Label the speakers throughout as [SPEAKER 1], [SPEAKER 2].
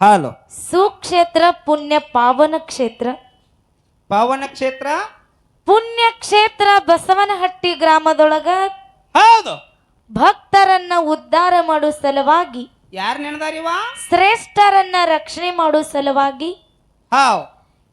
[SPEAKER 1] ಹಾಲು
[SPEAKER 2] ಸುಕ್ಷೇತ್ರ ಪುಣ್ಯ ಪಾವನ ಕ್ಷೇತ್ರ
[SPEAKER 1] ಪಾವನ ಕ್ಷೇತ್ರ
[SPEAKER 2] ಪುಣ್ಯ ಕ್ಷೇತ್ರ ಬಸವನಹಟ್ಟಿ ಗ್ರಾಮದೊಳಗ
[SPEAKER 1] ಹೌದು.
[SPEAKER 2] ಭಕ್ತರನ್ನ ಉದ್ಧಾರ ಮಾಡೋ ಸಲುವಾಗಿ
[SPEAKER 1] ಯಾರು ನೆನದಾರಿವ?
[SPEAKER 2] ಶ್ರೇಷ್ಠರನ್ನ ರಕ್ಷಣೆ ಮಾಡೋ ಸಲುವಾಗಿ
[SPEAKER 1] ಹಾವ್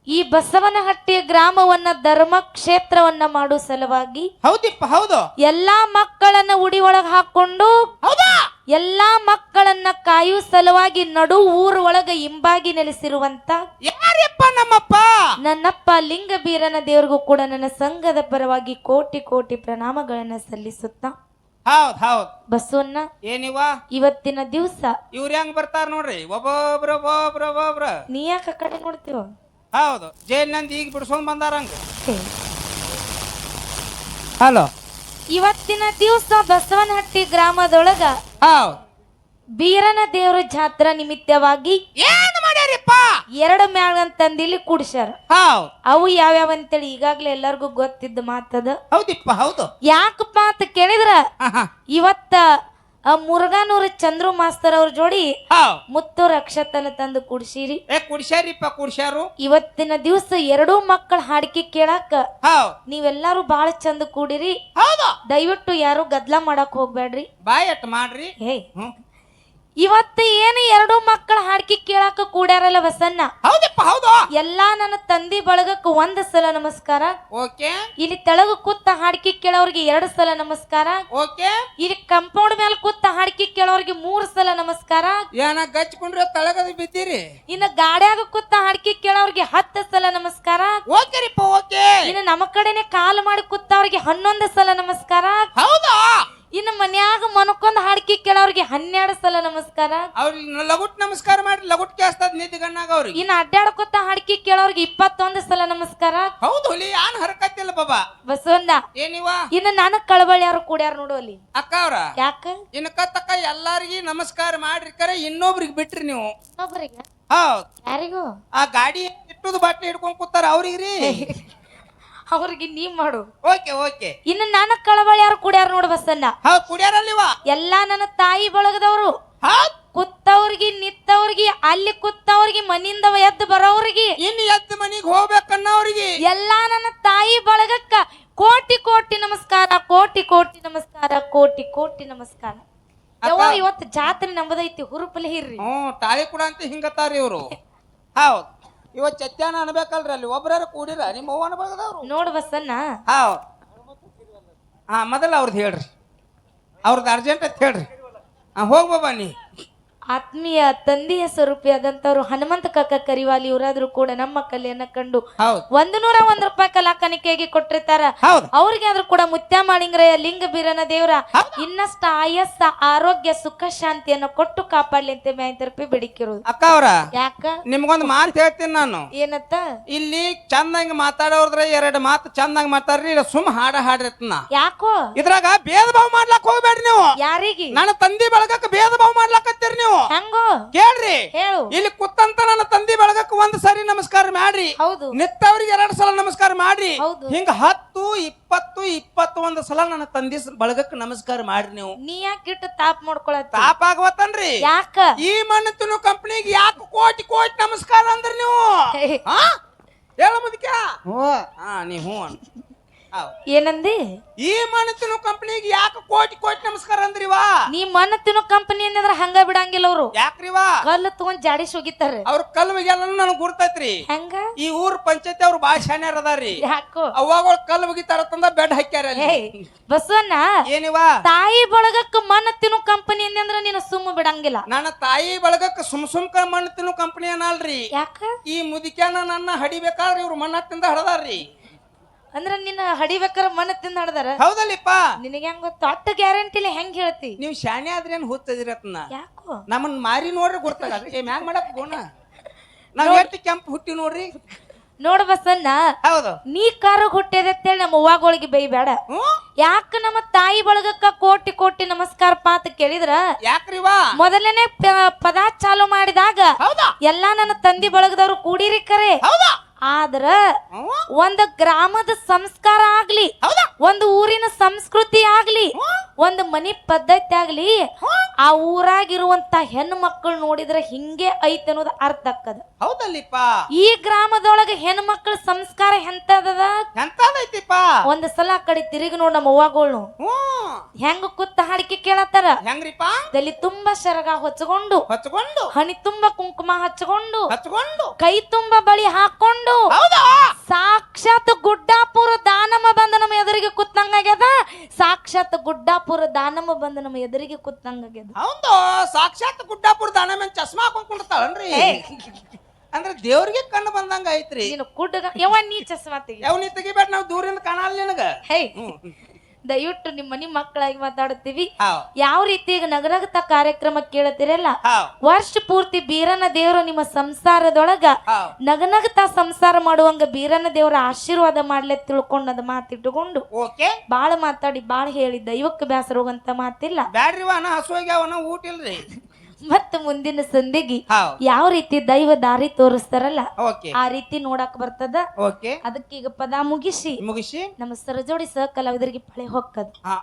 [SPEAKER 2] ಈ ಬಸವನಹಟ್ಟಿ ಗ್ರಾಮವನ್ನ ಧರ್ಮ ಕ್ಷೇತ್ರವನ್ನ ಮಾಡೋ ಸಲುವಾಗಿ
[SPEAKER 1] ಹೌದಿಪ್ಪ ಹೌದು.
[SPEAKER 2] ಎಲ್ಲಾ ಮಕ್ಕಳನ್ನ ಉಡಿ ಒಳಗ ಹಾಕೊಂಡು
[SPEAKER 1] ಹೌದಾ?
[SPEAKER 2] ಎಲ್ಲಾ ಮಕ್ಕಳನ್ನ ಕಾಯೋ ಸಲುವಾಗಿ ನಡು ಊರ ಒಳಗ ಹಿಂಬಾಗಿ ನೆಲೆಸಿರುವಂತ
[SPEAKER 1] ಯಾರಪ್ಪ ನಮ್ಮಪ್ಪ?
[SPEAKER 2] ನನ್ನಪ್ಪ ಲಿಂಗ ಬೀರನ ದೇವರಿಗೂ ಕೂಡ ನನ್ನ ಸಂಘದ ಪರವಾಗಿ ಕೋಟಿ ಕೋಟಿ ಪ್ರಣಾಮಗಳನ್ನ ಸಲ್ಲಿಸುತ್ತ
[SPEAKER 1] ಹೌದ್ ಹೌದ್.
[SPEAKER 2] ಬಸವಣ್ಣ
[SPEAKER 1] ಏನಿವ
[SPEAKER 2] ಇವತ್ತಿನ ದಿವಸ
[SPEAKER 1] ಇವ್ರ ಹೆಂಗ್ ಬರ್ತಾರ ನೋಡ್ರಿ, ಒಬ್ಬೊಬ್ರ.
[SPEAKER 2] ನೀ ಯಾಕೆ ಕಡೆ ನೋಡ್ತೀವ?
[SPEAKER 1] ಹೌದು, ಜೈಲಿನಂದ ಈಗ ಬಿಡ್ಸ್ಕೊಂಡ್ ಬಂದಾರಂಗ. ಹಲೋ,
[SPEAKER 2] ಇವತ್ತಿನ ದಿವಸ ಬಸವನಹಟ್ಟಿ ಗ್ರಾಮದೊಳಗ
[SPEAKER 1] ಹೌದ್.
[SPEAKER 2] ಬೀರನ ದೇವರ ಜಾತ್ರಾ ನಿಮಿತ್ತವಾಗಿ
[SPEAKER 1] ಏನ್ ಮಾಡ್ಯಾರಿಪ್ಪ?
[SPEAKER 2] 2 ಮ್ಯಾಳಂತಂದಿಲ್ಲಿ ಕೂಡ್ಸ್ಯಾರ.
[SPEAKER 1] ಹೌದ್
[SPEAKER 2] ಅವು ಯಾವ್ಯಾವ ಅಂತೇಳಿ ಈಗಾಗ್ಲೇ ಎಲ್ಲರಿಗೂ ಗೊತ್ತಿದ್ದ ಮಾತದ.
[SPEAKER 1] ಹೌದಿಪ್ಪ ಹೌದು.
[SPEAKER 2] ಯಾಕಪ್ಪ ಅಂತ ಕೇಳಿದ್ರ
[SPEAKER 1] ಆಹಾ.
[SPEAKER 2] ಇವತ್ತ ಮುರುಘಾನೂರ ಚಂದ್ರು ಮಾಸ್ತರ್ ಅವ್ರ ಜೋಡಿ
[SPEAKER 1] ಹೌದ್.
[SPEAKER 2] ಮುತ್ತು ರಕ್ಷತನ ತಂದು ಕುಡ್ಸಿರಿ.
[SPEAKER 1] ಕುಡ್ಸ್ಯಾರಿಪ್ಪ ಕುಡ್ಸ್ಯಾರು.
[SPEAKER 2] ಇವತ್ತಿನ ದಿವಸ 2 ಮಕ್ಕಳ ಹಾಡಿಕೆ ಕೇಳಾಕ
[SPEAKER 1] ಹೌದ್.
[SPEAKER 2] ನೀವೆಲ್ಲಾರು ಬಾಳ ಚಂದ ಕೂಡಿರಿ.
[SPEAKER 1] ಹೌದು.
[SPEAKER 2] ದಯವಿಟ್ಟು ಯಾರು ಗದ್ಲ ಮಾಡಕ್ ಹೋಗ್ಬೇಡ್ರಿ.
[SPEAKER 1] ಬಾಯ್ ಅಟ್ ಮಾಡ್ರಿ.
[SPEAKER 2] ಹೇ
[SPEAKER 1] ಹ್ಮ್.
[SPEAKER 2] ಇವತ್ತು ಏನು 2 ಮಕ್ಕಳ ಹಾಡಿಕೆ ಕೇಳಾಕ ಕೂಡ್ಯಾರಲ್ಲ ಬಸನ್ನ,
[SPEAKER 1] ಹೌದಪ್ಪ ಹೌದು.
[SPEAKER 2] ಎಲ್ಲಾ ನನ್ನ ತಂದಿ ಬಳಗಕ್ಕ 1 ಸಲ ನಮಸ್ಕಾರ.
[SPEAKER 1] ಓಕೆ
[SPEAKER 2] ಇಲ್ಲಿ ತೆಳಗ ಕೂತ ಹಾಡಿಕೆ ಕೇಳೋರ್ಗೆ 2 ಸಲ ನಮಸ್ಕಾರ.
[SPEAKER 1] ಓಕೆ.
[SPEAKER 2] ಇಲ್ಲಿ ಕಂಪೌಂಡ್ ಮೇಲೆ ಕೂತ ಹಾಡಿಕೆ ಕೇಳೋರ್ಗೆ 3 ಸಲ ನಮಸ್ಕಾರ.
[SPEAKER 1] ಏನ ಗಚ್ಕೊಂಡ್ರೆ ತಳಗದ ಬಿದ್ದೀರಿ.
[SPEAKER 2] ಇನ್ನ ಗಾಡ್ಯಾಗ ಕೂತ ಹಾಡಿಕೆ ಕೇಳೋರ್ಗೆ 10 ಸಲ ನಮಸ್ಕಾರ.
[SPEAKER 1] ಓಕೆರಿಪ್ಪ ಓಕೆ.
[SPEAKER 2] ಇನ್ನು ನಮ್ಮ ಕಡೆನೆ ಕಾಲ್ ಮಾಡಿ ಕೂತವ್ರಿಗೆ 11 ಸಲ ನಮಸ್ಕಾರ.
[SPEAKER 1] ಹೌದಾ?
[SPEAKER 2] ಇನ್ನು ಮನ್ಯಾಗ ಮನ್ಕೊಂಡ್ ಹಾಡಿಕೆ ಕೇಳೋರ್ಗೆ 12 ಸಲ ನಮಸ್ಕಾರ.
[SPEAKER 1] ಅವ್ರಿಗೆ ಲಗುಟ್ ನಮಸ್ಕಾರ ಮಾಡ್ರಿ, ಲಗುಟ್ ಕೇಸ್ತದ ನಿದ್ದೆ ಗಣ್ಣಾಗ ಅವ್ರಿಗೆ.
[SPEAKER 2] ಇನ್ನು ಅಡ್ಡಾಡ್ಕೊತ ಹಾಡಿಕೆ ಕೇಳೋರ್ಗೆ 21 ಸಲ ನಮಸ್ಕಾರ.
[SPEAKER 1] ಹೌದು ಹುಲಿ, ಯಾನ್ ಹರಕತ್ತಿಲ್ಲ ಬಾಬಾ.
[SPEAKER 2] ಬಸವಣ್ಣ
[SPEAKER 1] ಏನಿವ?
[SPEAKER 2] ಇನ್ನು ನನಗ್ ಕಳವಳಿ ಯಾರು ಕೂಡ್ಯಾರ ನೋಡು ಅಲ್ಲಿ.
[SPEAKER 1] ಅಕ್ಕ ಅವ್ರ
[SPEAKER 2] ಯಾಕ
[SPEAKER 1] ಇನ್ಕತ್ತಕ್ಕ ಎಲ್ಲಾರ್ಗಿ ನಮಸ್ಕಾರ ಮಾಡ್ರಿ, ಕರೆ ಇನ್ನೊಬ್ರಿಗೆ ಬಿಟ್ರಿ ನೀವು.
[SPEAKER 2] ಒಬ್ಬರಿಗೆ
[SPEAKER 1] ಹೌದ್.
[SPEAKER 2] ಯಾರಿಗೂ
[SPEAKER 1] ಆ ಗಾಡಿ ಇಟ್ಟುದು ಬಟ್ಟೆ ಹಿಡ್ಕೊಂಡ್ ಕೂತಾರ ಅವ್ರಿಗ್ರಿ.
[SPEAKER 2] ಅವ್ರಿಗೆ ನೀ ಮಾಡು.
[SPEAKER 1] Okay okay.
[SPEAKER 2] ಇನ್ನು ನನಗ್ ಕಳವಳಿ ಯಾರು ಕೂಡ್ಯಾರ ನೋಡು ಬಸಣ್ಣ.
[SPEAKER 1] ಹೌದ್, ಕುಡಿಯಾರಲ್ಲಿವ.
[SPEAKER 2] ಎಲ್ಲಾ ನನ್ನ ತಾಯಿ ಬಳಗದವ್ರು
[SPEAKER 1] ಹೌದ್.
[SPEAKER 2] ಕುತ್ತವ್ರಿಗೆ ನಿತ್ತವ್ರಿಗೆ ಅಲ್ಲಿ ಕುತ್ತವ್ರಿಗೆ ಮನಿಂದ ಎದ್ದು ಬರೋವ್ರಿಗೆ
[SPEAKER 1] ಇನ್ನು ಎದ್ದು ಮನಿಗ್ ಹೋಗ್ಬೇಕನ್ನವ್ರಿಗೆ
[SPEAKER 2] ಎಲ್ಲಾ ನನ್ನ ತಾಯಿ ಬಳಗಕ್ಕ ಕೋಟಿ ಕೋಟಿ ನಮಸ್ಕಾರ, ಕೋಟಿ ಕೋಟಿ ನಮಸ್ಕಾರ, ಕೋಟಿ ಕೋಟಿ ನಮಸ್ಕಾರ. ಯವ್ವ, ಇವತ್ತು ಜಾತ್ರೆ ನಮ್ಮದೈತಿ, ಹುರುಪಲೆ ಇರ್ರಿ.
[SPEAKER 1] ತಾಳಿ ಕೂಡ ಅಂತ ಹಿಂಗತ್ತಾರ ಇವ್ರು. ಹೌದ್. ಇವತ್ ಚತ್ಯಾನ ಅನ್ಬೇಕಲ್ರಿ, ಅಲ್ಲಿ ಒಬ್ರಾರ ಕೂಡಿರ ನಿಮ್ಮ ಅವ್ವನ ಬಳಗದವ್ರು.
[SPEAKER 2] ನೋಡು ಬಸಣ್ಣ,
[SPEAKER 1] ಹೌದ್. ಮೊದಲ ಅವ್ರದ್ದು ಹೇಳ್ರಿ, ಅವ್ರದ್ದು ಅರ್ಜೆಂಟ್ ಅಂತ ಹೇಳ್ರಿ. ಹೋಗ್ ಬಾಬಾ ನೀ.
[SPEAKER 2] ಆತ್ಮೀಯ ತಂದೆಯ ಸ್ವರೂಪಿಯಾದಂತವ್ರು ಹನುಮಂತ ಕಾಕ ಕರಿವಾಲಿ ಇವರಾದ್ರೂ ಕೂಡ ನಮ್ಮ ಕಲೆಯನ್ನ ಕಂಡು
[SPEAKER 1] ಹೌದ್
[SPEAKER 2] 101 ರೂಪಾಯಿ ಕಲಾ ಕಾಣಿಕೆಯಾಗಿ ಕೊಟ್ಟಿರ್ತಾರ.
[SPEAKER 1] ಹೌದ್.
[SPEAKER 2] ಅವ್ರಿಗೆ ಆದ್ರೂ ಕೂಡ ಮುತ್ಯಮಾಳಿಂಗರಯ್ಯ ಲಿಂಗ ಬೀರನ ದೇವರ ಇನ್ನಷ್ಟ ಆಯಸ್ಸ ಆರೋಗ್ಯ ಸುಖ ಶಾಂತಿಯನ್ನು ಕೊಟ್ಟು ಕಾಪಾಡ್ಲಿ ಅಂತ ಮ್ಯಾಯ್ತರ್ಪಿ ಬೇಡಿಕಿರೋದು.
[SPEAKER 1] ಅಕ್ಕ ಅವ್ರ
[SPEAKER 2] ಯಾಕ
[SPEAKER 1] ನಿಮ್ಗೊಂದು ಮಾತು ಹೇಳ್ತೀನಿ ನಾನು.
[SPEAKER 2] ಏನತ್ತ?
[SPEAKER 1] ಇಲ್ಲಿ ಚಂದಂಗ ಮಾತಾಡೋದ್ರ 2 ಮಾತು ಚಂದಂಗ ಮಾತಾಡ್ರಿ, ಸುಮ್ ಹಾಡ್ರತ್ನ.
[SPEAKER 2] ಯಾಕೋ
[SPEAKER 1] ಇದ್ರಾಗ ಭೇದ ಭಾವ ಮಾಡ್ಲಾಕ್ ಹೋಗ್ಬೇಡ್ರಿ ನೀವು.
[SPEAKER 2] ಯಾರಿಗೆ?
[SPEAKER 1] ನನ್ನ ತಂದಿ ಬಳಗಕ್ಕೆ ಭೇದ ಭಾವ ಮಾಡ್ಲಾಕತ್ತೀರಿ ನೀವು.
[SPEAKER 2] ಹೆಂಗೋ
[SPEAKER 1] ಕೇಳ್ರಿ,
[SPEAKER 2] ಹೇಳು.
[SPEAKER 1] ಇಲ್ಲಿ ಕುತ್ತಂತ ನನ್ನ ತಂದಿ ಬಳಗಕ್ಕೆ 1 ಸರಿ ನಮಸ್ಕಾರ ಮಾಡ್ರಿ,
[SPEAKER 2] ಹೌದು.
[SPEAKER 1] ನಿತ್ತವ್ರಿಗೆ 2 ಸಲ ನಮಸ್ಕಾರ ಮಾಡ್ರಿ.
[SPEAKER 2] ಹೌದು.
[SPEAKER 1] ಹಿಂಗ 10, 20, 21 ಸಲ ನನ್ನ ತಂದಿ ಬಳಗಕ್ಕೆ ನಮಸ್ಕಾರ ಮಾಡ್ರಿ ನೀವು.
[SPEAKER 2] ನೀ ಯಾಕೆ ಇಟ್ಟು ತಾಪ್ ಮಾಡ್ಕೊಳತ್ತ?
[SPEAKER 1] ತಾಪ ಆಗವತ್ತನ್ರಿ.
[SPEAKER 2] ಯಾಕ?
[SPEAKER 1] ಈ ಮಣ್ಣು ತಿನ್ನು ಕಂಪ್ನಿಗೆ ಯಾಕೆ ಕೋಟಿ ಕೋಟಿ ನಮಸ್ಕಾರ ಅಂದ್ರಿ ನೀವು? ಹೇಳ ಮುದಕ್ಯಾ. ನೀ ಹ್ಞೂ
[SPEAKER 2] ಏನಂದಿ?
[SPEAKER 1] ಈ ಮಣ್ಣು ತಿನ್ನು ಕಂಪ್ನಿಗೆ ಯಾಕೆ ಕೋಟಿ ಕೋಟಿ ನಮಸ್ಕಾರ ಅಂದ್ರಿವಾ?
[SPEAKER 2] ನೀ ಮಣ್ಣ ತಿನ್ನೋ ಕಂಪನಿ ಏನಿದ್ರ ಹಂಗ ಬಿಡಂಗಿಲ್ಲ ಅವ್ರು.
[SPEAKER 1] ಯಾಕ್ರಿವಾ?
[SPEAKER 2] ಕಲ್ಲು ತಗೊಂಡ್ ಜಾಡಿಸಿ ಹೋಗಿತಾರ.
[SPEAKER 1] ಅವ್ರ ಕಲ್ವಿಗೆಲ್ಲ ನನಗೆ ಗುರ್ತೈತ್ರಿ.
[SPEAKER 2] ಹೆಂಗ?
[SPEAKER 1] ಈ ಊರ್ ಪಂಚಾಯತಿ ಅವ್ರು ಬಾಳ ಶಾನ್ಯಾರ ಅದಾರಿ.
[SPEAKER 2] ಯಾಕೋ?
[SPEAKER 1] ಅವಾಗ ಕಲ್ಲು ಮುಗಿತಾರ ತಂದ ಬೆಡ್ ಹಾಕ್ಯಾರ.
[SPEAKER 2] ಬಸವಣ್ಣ,
[SPEAKER 1] ಏನಿವಾ?
[SPEAKER 2] ತಾಯಿ ಬಳಗಕ್ಕ ಮಣ್ಣ ತಿನ್ನೋ ಕಂಪನಿ ಅಂದ್ರ ನೀನು ಸುಮ್ಮ ಬಿಡಂಗಿಲ್ಲ.
[SPEAKER 1] ನನ್ನ ತಾಯಿ ಬಳಗಕ್ಕೆ ಸುಮ್ಕ ಮಣ್ಣು ತಿನ್ನು ಕಂಪನಿ ಏನಲ್ರಿ.
[SPEAKER 2] ಯಾಕ?
[SPEAKER 1] ಈ ಮುದಿಕ್ಯಾನ ನನ್ನ ಹಡಿಬೇಕಾದ್ರೆ ಇವ್ರು ಮಣ್ಣ ತಿಂದ ಹಡದಾರ್ರಿ.
[SPEAKER 2] ಅಂದ್ರ ನಿನ್ನ ಹಡಿಬೇಕಾರ ಮಣ್ಣ ತಿಂದ ಹಡದಾರ?
[SPEAKER 1] ಹೌದಲ್ಲಿಪ್ಪ.
[SPEAKER 2] ನಿನಗೆ ಹೆಂಗ ಗೊತ್ತ? ಅಟ್ಟ ಗ್ಯಾರಂಟಿಲಿ ಹೆಂಗ್ ಹೇಳ್ತಿ?
[SPEAKER 1] ನೀವ್ ಶಾನೆ ಆದ್ರೆ ಏನ್ ಹುತ್ತದಿರತ್ನ.
[SPEAKER 2] ಯಾಕೋ?
[SPEAKER 1] ನಮ್ಮನ್ ಮಾರಿ ನೋಡ್ರಿ ಗೊತ್ತಾಗ ಮ್ಯಾಂಗ್ ಮಾಡಕ್ ಗೋಣ. ನಾವ್ ಎಷ್ಟು ಕೆಂಪು ಹುಟ್ಟಿ ನೋಡ್ರಿ.
[SPEAKER 2] ನೋಡ ಬಸಣ್ಣ,
[SPEAKER 1] ಹೌದು.
[SPEAKER 2] ನೀ ಕಾರಾಗ ಹುಟ್ಟಿದತ್ತೇಳಿ ನಮ್ಮ ಅವ್ವಾಗಳಿಗೆ ಬೈಬೇಡ. ಯಾಕ ನಮ್ಮ ತಾಯಿ ಬಳಗಕ್ಕ ಕೋಟಿ ಕೋಟಿ ನಮಸ್ಕಾರ ಪಾತ ಕೇಳಿದ್ರ
[SPEAKER 1] ಯಾಕ್ರಿವಾ?
[SPEAKER 2] ಮೊದಲನೇ ಪದ ಚಾಲು ಮಾಡಿದಾಗ ಎಲ್ಲಾ ನನ್ನ ತಂದಿ ಬಳಗದವ್ರು ಕೂಡಿರಿ ಕರೆ. ಆದ್ರ
[SPEAKER 1] ಹ್ಮ್.
[SPEAKER 2] ಒಂದು ಗ್ರಾಮದ ಸಂಸ್ಕಾರ ಆಗ್ಲಿ,
[SPEAKER 1] ಹೌದಾ?
[SPEAKER 2] ಒಂದು ಊರಿನ ಸಂಸ್ಕೃತಿ ಆಗ್ಲಿ, ಒಂದು ಮನಿ ಪದ್ಧತಿ ಆಗ್ಲಿ, ಆ ಊರಾಗಿರುವಂತ ಹೆಣ್ಣು ಮಕ್ಕಳು ನೋಡಿದ್ರೆ ಹಿಂಗೆ ಐತೆ ಅನ್ನೋದು ಅರ್ಥ ಆಕ್ಕದ.
[SPEAKER 1] ಹೌದಲ್ಲಿಪ್ಪ.
[SPEAKER 2] ಈ ಗ್ರಾಮದೊಳಗ ಹೆಣ್ಣು ಮಕ್ಕಳ ಸಂಸ್ಕಾರ ಎಂತದ?
[SPEAKER 1] ಎಂತದೈತಿಪ್ಪ?
[SPEAKER 2] ಒಂದ್ ಸಲ ಆ ಕಡೆ ತಿರುಗಿ ನೋಡ್ ನಮ್ಮ ಅವ್ವಗಳು
[SPEAKER 1] ಹ್ಮ್.
[SPEAKER 2] ಹೆಂಗ ಕುತ್ತ ಹಾಡಿಕೆ ಕೇಳತ್ತಾರ.
[SPEAKER 1] ಹೆಂಗ್ರಿಪ್ಪ?
[SPEAKER 2] ತಲೆ ತುಂಬಾ ಶರಗ ಹೊಚ್ಕೊಂಡು,
[SPEAKER 1] ಹಚ್ಕೊಂಡು
[SPEAKER 2] ಹಣಿ ತುಂಬಾ ಕುಂಕುಮ ಹಚ್ಕೊಂಡು,
[SPEAKER 1] ಹಚ್ಕೊಂಡು
[SPEAKER 2] ಕೈ ತುಂಬಾ ಬಳಿ ಹಾಕೊಂಡು,
[SPEAKER 1] ಹೌದಾ?
[SPEAKER 2] ಸಾಕ್ಷಾತ್ ಗುಡ್ಡಾಪುರ ದಾನಮ್ಮ ಬಂದ ನಮ್ಮ ಎದುರಿಗೆ ಕುತ್ತಂಗಾಗ್ಯದ. ಸಾಕ್ಷಾತ್ ಗುಡ್ಡಾಪುರ ದಾನಮ್ಮ ಬಂದ ನಮ್ಮ ಎದುರಿಗೆ ಕುತ್ತಂಗಾಗ್ಯದ.
[SPEAKER 1] ಹೌದು, ಸಾಕ್ಷಾತ್ ಗುಡ್ಡಾಪುರ ದಾನ ಮೇಲೆ ಚಸ್ಮಾ ಹಾಕೊಂಡ್ತಾಳನ್ರಿ. ಅಂದ್ರೆ ದೇವ್ರಿಗೆ ಕಣ್ಣು ಬಂದಂಗ ಐತ್ರಿ.
[SPEAKER 2] ನೀನು ಕುಡ್ಡಗ ಯಾವ ನೀ ಚಸ್ಮಾ ತೆಗಿ.
[SPEAKER 1] ಯಾವ ನೀ ತೆಗಿಬೇಡ, ನಾವು ದೂರಿಂದ ಕಾಣಲ್ಲ ನಿನಗ.
[SPEAKER 2] ಹೇ, ದಯವಿಟ್ಟು ನಿಮ್ಮ ಮನಿ ಮಕ್ಕಳಾಗಿ ಮಾತಾಡುತ್ತೀವಿ.
[SPEAKER 1] ಹಾವ್
[SPEAKER 2] ಯಾವ ರೀತಿ ಈಗ ನಗನಗತ ಕಾರ್ಯಕ್ರಮ ಕೇಳತಿರಲ್ಲ,
[SPEAKER 1] ಹಾವ್
[SPEAKER 2] ವರ್ಷ ಪೂರ್ತಿ ಬೀರನ ದೇವರು ನಿಮ್ಮ ಸಂಸಾರದೊಳಗ
[SPEAKER 1] ಹಾವ್
[SPEAKER 2] ನಗನಗತ ಸಂಸಾರ ಮಾಡುವಂಗ ಬೀರನ ದೇವರ ಆಶೀರ್ವಾದ ಮಾಡ್ಲೆ ತಿಳ್ಕೊಂಡದ ಮಾತಿಟ್ಟುಕೊಂಡು
[SPEAKER 1] ಓಕೆ.
[SPEAKER 2] ಬಾಳ ಮಾತಾಡಿ ಬಾಳ ಹೇಳಿ ದೈವಕ್ಕೆ ಬೇಸರ ಹೋಗಂತ ಮಾತಿಲ್ಲ.
[SPEAKER 1] ಬ್ಯಾಡ್ರಿವ ಅನ್ನ ಹಸುವಾಗ್ಯಾವನ ಊಟ ಇಲ್ರಿ.
[SPEAKER 2] ಮತ್ತ ಮುಂದಿನ ಸಂಧಿಗೆ
[SPEAKER 1] ಹಾವ್
[SPEAKER 2] ಯಾವ ರೀತಿ ದೈವ ದಾರಿ ತೋರಿಸ್ತಾರಲ್ಲ
[SPEAKER 1] ಓಕೆ
[SPEAKER 2] ಆ ರೀತಿ ನೋಡಕ್ ಬರ್ತದ.
[SPEAKER 1] ಓಕೆ.
[SPEAKER 2] ಅದಕ್ಕೀಗ ಪದ ಮುಗಿಸಿ
[SPEAKER 1] ಮುಗಿಸಿ
[SPEAKER 2] ನಮ್ಮ ಸರಜೋಡಿ ಸಹ ಕಲಾವಿದರಿಗೆ ಪಳೆ ಹೊಕ್ಕದ.
[SPEAKER 1] ಹಾ